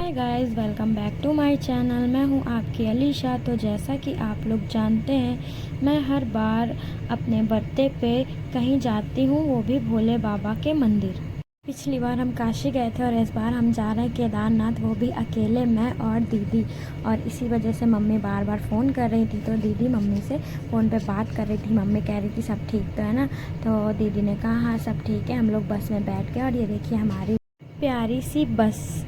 Hi guys, welcome back to my channel. मैं हूं आपकी अलीशा। तो जैसा कि आप लोग जानते हैं, मैं हर बार अपने बर्थडे पे कहीं जाती हूं, वो भी भोले बाबा के मंदिर। पिछली बार हम काशी गए थे और इस बार हम जा रहे हैं केदारनाथ, वो भी अकेले, मैं और दीदी। और इसी वजह से मम्मी बार बार फ़ोन कर रही थी, तो दीदी मम्मी से फ़ोन पे बात कर रही थी। मम्मी कह रही थी सब ठीक तो है ना। तो दीदी ने कहा हाँ सब ठीक है। हम लोग बस में बैठ गए और ये देखिए हमारी प्यारी सी बस।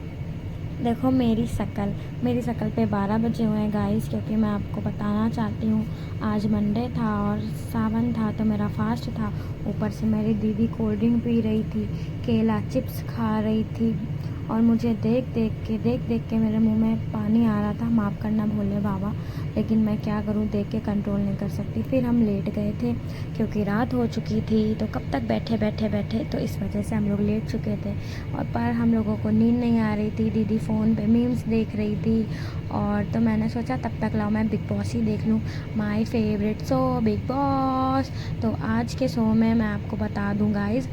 देखो मेरी शक्ल पे 12 बजे हुए हैं गाइस, क्योंकि मैं आपको बताना चाहती हूँ आज मंडे था और सावन था, तो मेरा फास्ट था। ऊपर से मेरी दीदी कोल्ड ड्रिंक पी रही थी, केला चिप्स खा रही थी और मुझे देख देख के मेरे मुंह में पानी आ रहा था। माफ़ करना भोले बाबा, लेकिन मैं क्या करूँ, देख के कंट्रोल नहीं कर सकती। फिर हम लेट गए थे क्योंकि रात हो चुकी थी, तो कब तक बैठे, तो इस वजह से हम लोग लेट चुके थे। और पर हम लोगों को नींद नहीं आ रही थी। दीदी फ़ोन पे मीम्स देख रही थी और तो मैंने सोचा तब तक लाओ मैं बिग बॉस ही देख लूँ, my favourite show big boss. तो आज के शो में मैं आपको बता दूँ गाइज़,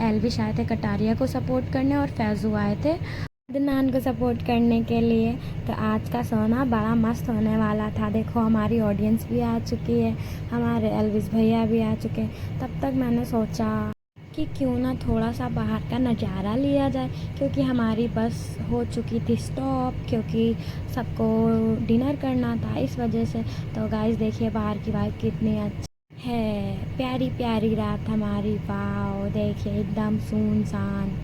एलविश आए थे कटारिया को सपोर्ट करने और फैज़ू आए थे अदनान को सपोर्ट करने के लिए। तो आज का शो ना बड़ा मस्त होने वाला था। देखो हमारी ऑडियंस भी आ चुकी है, हमारे एलविश भैया भी आ चुके हैं। तब तक मैंने सोचा कि क्यों ना थोड़ा सा बाहर का नज़ारा लिया जाए, क्योंकि हमारी बस हो चुकी थी स्टॉप, क्योंकि सबको डिनर करना था इस वजह से। तो गाइस देखिए बाहर की वाइब कितनी अच्छी है, प्यारी प्यारी रात हमारी। वाओ देखिए एकदम सुनसान,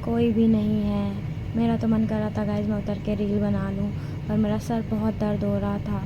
कोई भी नहीं है। मेरा तो मन कर रहा था गाइस मैं उतर के रील बना लूँ, पर मेरा सर बहुत दर्द हो रहा था,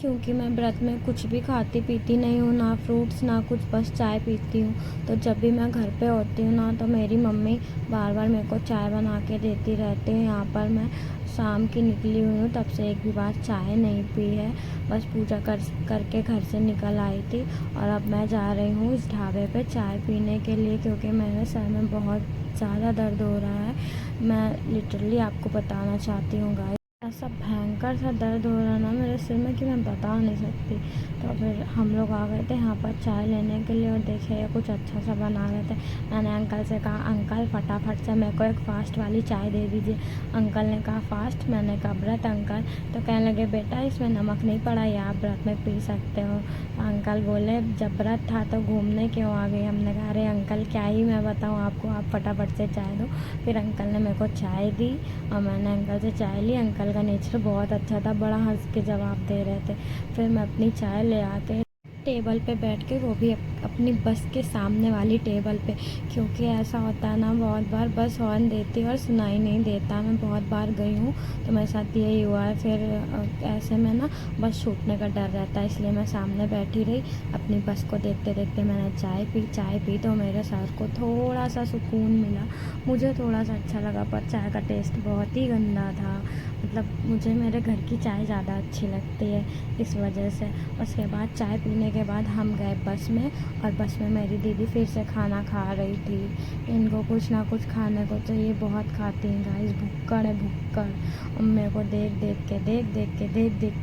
क्योंकि मैं व्रत में कुछ भी खाती पीती नहीं हूँ, ना फ्रूट्स ना कुछ, बस चाय पीती हूँ। तो जब भी मैं घर पे होती हूँ ना, तो मेरी मम्मी बार बार मेरे को चाय बना के देती रहती है। यहाँ पर मैं शाम की निकली हुई हूँ, तब से एक भी बार चाय नहीं पी है, बस पूजा करके घर से निकल आई थी। और अब मैं जा रही हूँ इस ढाबे पे चाय पीने के लिए, क्योंकि मेरे सर में बहुत ज़्यादा दर्द हो रहा है। मैं लिटरली आपको बताना चाहती हूँ गाइस, ऐसा भयंकर सा दर्द हो रहा ना मेरे सिर में कि मैं बता नहीं सकती। तो फिर हम लोग आ गए थे यहाँ पर चाय लेने के लिए और देखे कुछ अच्छा सा बना रहे थे। मैंने अंकल से कहा अंकल फटाफट से मेरे को एक फ़ास्ट वाली चाय दे दीजिए। अंकल ने कहा फ़ास्ट? मैंने कहा व्रत अंकल। तो कहने लगे बेटा इसमें नमक नहीं पड़ा, ये आप व्रत में पी सकते हो। अंकल बोले जब व्रत था तो घूमने क्यों आ गई? हमने कहा अरे अंकल क्या ही मैं बताऊँ आपको, आप फटाफट से चाय दो। फिर अंकल ने मेरे को चाय दी और मैंने अंकल से चाय ली। अंकल का नेचर बहुत अच्छा था, बड़ा हंस के जवाब दे रहे थे। फिर मैं अपनी चाय ले आके टेबल पे बैठ के, वो भी अपनी बस के सामने वाली टेबल पे, क्योंकि ऐसा होता है ना बहुत बार बस हॉर्न देती है और सुनाई नहीं देता। मैं बहुत बार गई हूँ तो मेरे साथ यही हुआ है। फिर ऐसे में ना बस छूटने का डर रहता है, इसलिए मैं सामने बैठी रही। अपनी बस को देखते देखते मैंने चाय पी तो मेरे सर को थोड़ा सा सुकून मिला, मुझे थोड़ा सा अच्छा लगा। पर चाय का टेस्ट बहुत ही गंदा था, मतलब मुझे मेरे घर की चाय ज़्यादा अच्छी लगती है, इस वजह से। उसके बाद चाय पीने के बाद हम गए बस में, और बस में मेरी दीदी फिर से खाना खा रही थी। इनको कुछ ना कुछ खाने को चाहिए, बहुत खाती हैं गाइस, भुक्कड़ है भुक्कड़। और मेरे को देख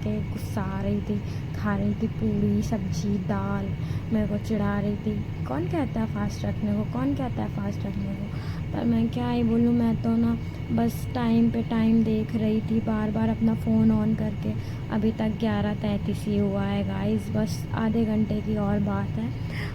के गुस्सा आ रही थी। खा रही थी पूड़ी सब्जी दाल, मेरे को चिढ़ा रही थी। कौन कहता है फास्ट रखने को, कौन कहता है फास्ट रखने को? पर मैं क्या ही बोलूँ, मैं तो ना बस टाइम पे टाइम देख रही थी, बार बार अपना फ़ोन ऑन करके। अभी तक 11:33 ही हुआ है गाइस, बस आधे घंटे की और बात है।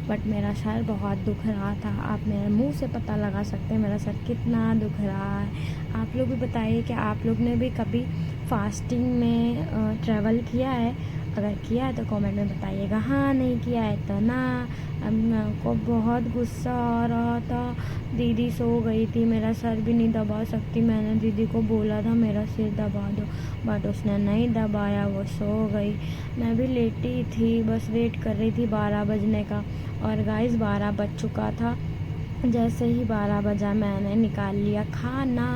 बट मेरा सर बहुत दुख रहा था, आप मेरे मुंह से पता लगा सकते हैं मेरा सर कितना दुख रहा है। आप लोग भी बताइए कि आप लोग ने भी कभी फास्टिंग में ट्रैवल किया है? अगर किया है तो कमेंट में बताइएगा, हाँ नहीं किया है तो ना। अब मेरे को बहुत गुस्सा आ रहा था, दीदी सो गई थी, मेरा सर भी नहीं दबा सकती। मैंने दीदी को बोला था मेरा सिर दबा दो, बट उसने नहीं दबाया, वो सो गई। मैं भी लेटी थी, बस वेट कर रही थी 12 बजने का। और गाइस 12 बज चुका था। जैसे ही 12 बजा मैंने निकाल लिया खाना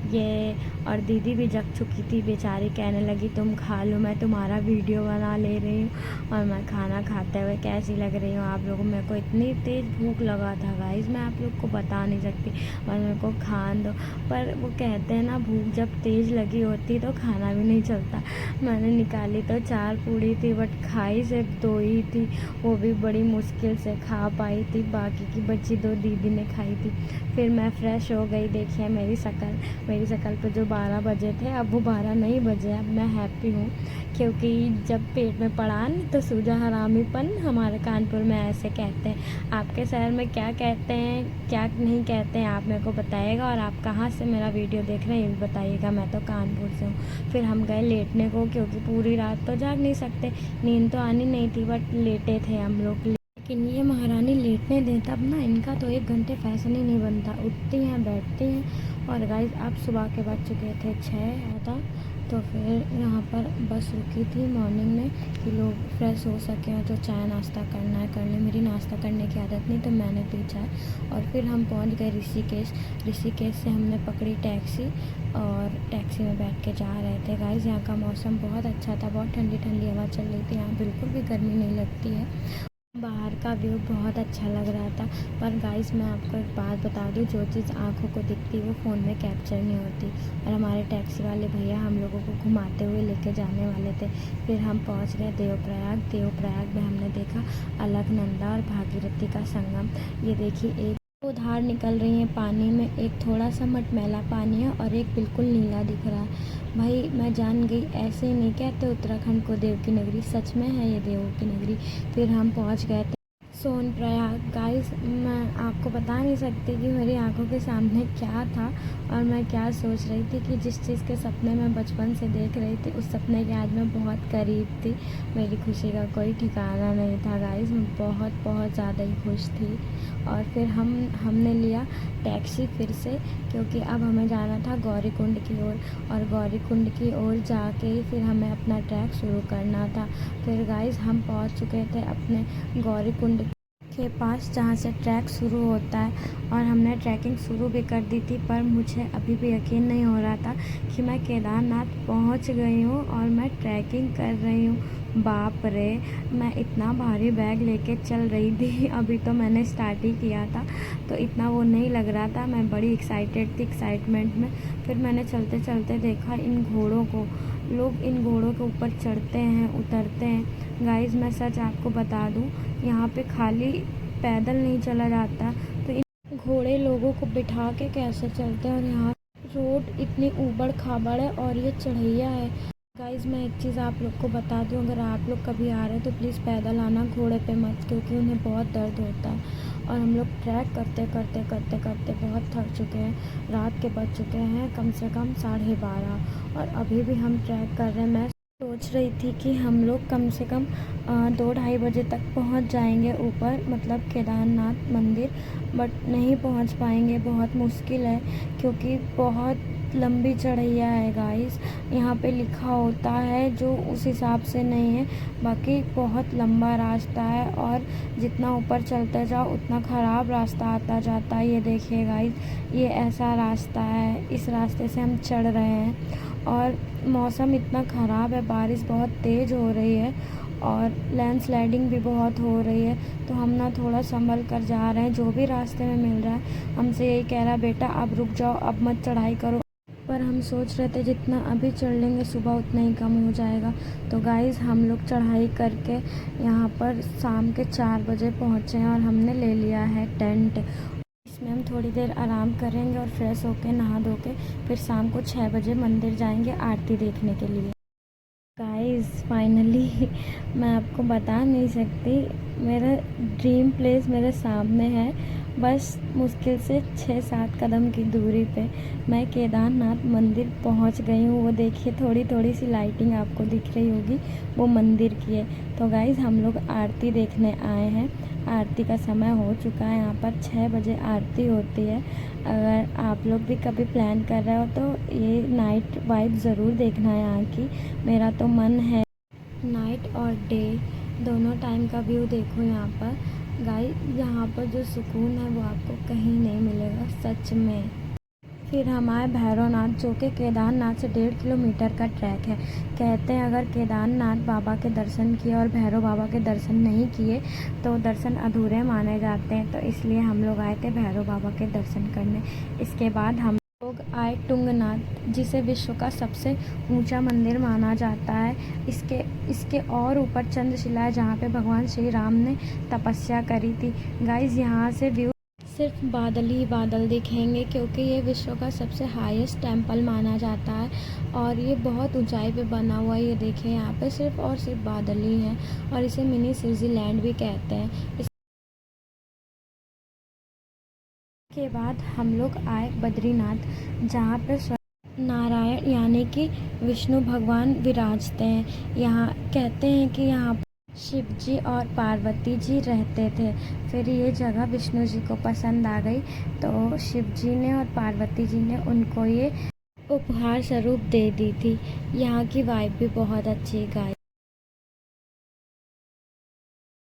ये, और दीदी भी जग चुकी थी बेचारी, कहने लगी तुम खा लो, मैं तुम्हारा वीडियो बना ले रही हूँ। और मैं खाना खाते हुए कैसी लग रही हूँ आप लोगों? मेरे को इतनी तेज़ भूख लगा था गाइस, मैं आप लोग को बता नहीं सकती, और मेरे को खान दो। पर वो कहते हैं ना भूख जब तेज़ लगी होती तो खाना भी नहीं चलता। मैंने निकाली तो 4 पूड़ी थी, बट खाई सिर्फ 2 ही थी, वो भी बड़ी मुश्किल से खा पाई थी, बाकी की बची 2 दीदी ने खाई थी। फिर मैं फ़्रेश हो गई, देखिए मेरी मेरी शक्ल पे जो 12 बजे थे, अब वो 12 नहीं बजे। अब मैं हैप्पी हूँ, क्योंकि जब पेट में पड़ान तो सूजा हरामीपन, हमारे कानपुर में ऐसे कहते हैं। आपके शहर में क्या कहते हैं, क्या नहीं कहते हैं, आप मेरे को बताइएगा। और आप कहाँ से मेरा वीडियो देख रहे हैं ये भी बताइएगा। मैं तो कानपुर से हूँ। फिर हम गए लेटने को, क्योंकि पूरी रात तो जाग नहीं सकते, नींद तो आनी नहीं थी, बट लेटे थे हम लोग। लेकिन ये महारानी लेटने दें तब ना, इनका तो 1 घंटे फैशन ही नहीं बनता। उठती हैं, बैठती हैं। और गाइस अब सुबह के बज चुके थे 6 आधा। तो फिर यहाँ पर बस रुकी थी मॉर्निंग में कि लोग फ्रेश हो सकें, जो चाय नाश्ता करना है कर लें। मेरी नाश्ता करने की आदत नहीं, तो मैंने पी चाय। और फिर हम पहुँच गए ऋषिकेश। ऋषिकेश से हमने पकड़ी टैक्सी, और टैक्सी में बैठ के जा रहे थे। गाइस यहाँ का मौसम बहुत अच्छा था, बहुत ठंडी ठंडी हवा चल रही थी। यहाँ बिल्कुल भी गर्मी नहीं लगती है। बाहर का व्यू बहुत अच्छा लग रहा था। पर गाइस मैं आपको एक बात बता दूं, जो चीज़ आँखों को दिखती वो फ़ोन में कैप्चर नहीं होती। और हमारे टैक्सी वाले भैया हम लोगों को घुमाते हुए लेके जाने वाले थे। फिर हम पहुंच गए देवप्रयाग। देवप्रयाग में हमने देखा अलकनंदा और भागीरथी का संगम। ये देखिए, एक दो धार निकल रही है पानी में, एक थोड़ा सा मटमैला पानी है और एक बिल्कुल नीला दिख रहा है। भाई मैं जान गई, ऐसे ही नहीं कहते उत्तराखंड को देव की नगरी, सच में है ये देवों की नगरी। फिर हम पहुंच गए थे सोनप्रयाग। गाइस मैं आपको बता नहीं सकती कि मेरी आंखों के सामने क्या था और मैं क्या सोच रही थी, कि जिस चीज़ के सपने मैं बचपन से देख रही थी उस सपने के आज मैं बहुत करीब थी। मेरी खुशी का कोई ठिकाना नहीं था गाइस, मैं बहुत बहुत ज़्यादा ही खुश थी। और फिर हमने लिया टैक्सी फिर से, क्योंकि अब हमें जाना था गौरीकुंड की ओर। और गौरीकुंड की ओर जाके फिर हमें अपना ट्रैक शुरू करना था। फिर गाइस हम पहुंच चुके थे अपने गौरीकुंड के पास, जहाँ से ट्रैक शुरू होता है। और हमने ट्रैकिंग शुरू भी कर दी थी, पर मुझे अभी भी यकीन नहीं हो रहा था कि मैं केदारनाथ पहुँच गई हूँ और मैं ट्रैकिंग कर रही हूँ। बाप रे, मैं इतना भारी बैग लेके चल रही थी। अभी तो मैंने स्टार्ट ही किया था, तो इतना वो नहीं लग रहा था। मैं बड़ी एक्साइटेड थी, एक्साइटमेंट में। फिर मैंने चलते चलते देखा इन घोड़ों को। लोग इन घोड़ों के ऊपर चढ़ते हैं, उतरते हैं। गाइस मैं सच आपको बता दूं, यहाँ पे खाली पैदल नहीं चला जाता, तो इन घोड़े लोगों को बिठा के कैसे चलते हैं। और यहाँ रोड इतनी ऊबड़ खाबड़ है और ये चढ़ैया है। गाइस मैं एक चीज़ आप लोग को बता दूं, अगर आप लोग कभी आ रहे हैं तो प्लीज़ पैदल आना, घोड़े पे मत, क्योंकि उन्हें बहुत दर्द होता है। और हम लोग ट्रैक करते करते करते करते बहुत थक चुके हैं। रात के बज चुके हैं कम से कम 12:30, और अभी भी हम ट्रैक कर रहे हैं। मैं सोच रही थी कि हम लोग कम से कम 2-2:30 बजे तक पहुंच जाएंगे ऊपर, मतलब केदारनाथ मंदिर, बट नहीं पहुंच पाएंगे, बहुत मुश्किल है, क्योंकि बहुत लंबी चढ़ैया है गाइस। यहाँ पे लिखा होता है जो उस हिसाब से नहीं है, बाकी बहुत लंबा रास्ता है। और जितना ऊपर चलते जाओ उतना ख़राब रास्ता आता जाता है। ये देखिए गाइस, ये ऐसा रास्ता है, इस रास्ते से हम चढ़ रहे हैं। और मौसम इतना ख़राब है, बारिश बहुत तेज़ हो रही है और लैंडस्लाइडिंग भी बहुत हो रही है। तो हम ना थोड़ा संभल कर जा रहे हैं, जो भी रास्ते में मिल रहा है हमसे यही कह रहा है, बेटा अब रुक जाओ, अब मत चढ़ाई करो। पर हम सोच रहे थे जितना अभी चढ़ लेंगे सुबह उतना ही कम हो जाएगा। तो गाइस हम लोग चढ़ाई करके यहाँ पर शाम के 4 बजे पहुँचे हैं, और हमने ले लिया है टेंट। इसमें हम थोड़ी देर आराम करेंगे और फ्रेश होके नहा धो के फिर शाम को 6 बजे मंदिर जाएंगे आरती देखने के लिए। गाइस फाइनली मैं आपको बता नहीं सकती, मेरा ड्रीम प्लेस मेरे सामने है। बस मुश्किल से 6-7 कदम की दूरी पे मैं केदारनाथ मंदिर पहुंच गई हूँ। वो देखिए थोड़ी थोड़ी सी लाइटिंग आपको दिख रही होगी, वो मंदिर की है। तो गाइस हम लोग आरती देखने आए हैं। आरती का समय हो चुका है, यहाँ पर 6 बजे आरती होती है। अगर आप लोग भी कभी प्लान कर रहे हो तो ये नाइट वाइब ज़रूर देखना है यहाँ की। मेरा तो मन है नाइट और डे दोनों टाइम का व्यू देखो यहाँ पर। गाइस यहाँ पर जो सुकून है वो आपको कहीं नहीं मिलेगा सच में। फिर हम आए भैरवनाथ, जो कि केदारनाथ से 1.5 किलोमीटर का ट्रैक है। कहते हैं अगर केदारनाथ बाबा के दर्शन किए और भैरव बाबा के दर्शन नहीं किए तो दर्शन अधूरे माने जाते हैं, तो इसलिए हम लोग आए थे भैरव बाबा के दर्शन करने। इसके बाद हम लोग आए तुंगनाथ, जिसे विश्व का सबसे ऊंचा मंदिर माना जाता है। इसके और ऊपर चंद्रशिला है, जहाँ पे भगवान श्री राम ने तपस्या करी थी। गाइस यहाँ से व्यू सिर्फ बादल ही बादल दिखेंगे, क्योंकि ये विश्व का सबसे हाईएस्ट टेंपल माना जाता है और ये बहुत ऊंचाई पे बना हुआ है। ये देखें, यहाँ पे सिर्फ और सिर्फ बादल ही हैं और इसे मिनी स्विट्जरलैंड भी कहते हैं। इसके बाद हम लोग आए बद्रीनाथ, जहाँ पे नारायण यानी कि विष्णु भगवान विराजते हैं। यहाँ कहते हैं कि यहाँ शिव जी और पार्वती जी रहते थे। फिर ये जगह विष्णु जी को पसंद आ गई, तो शिव जी ने और पार्वती जी ने उनको ये उपहार स्वरूप दे दी थी। यहाँ की वाइब भी बहुत अच्छी गाइस।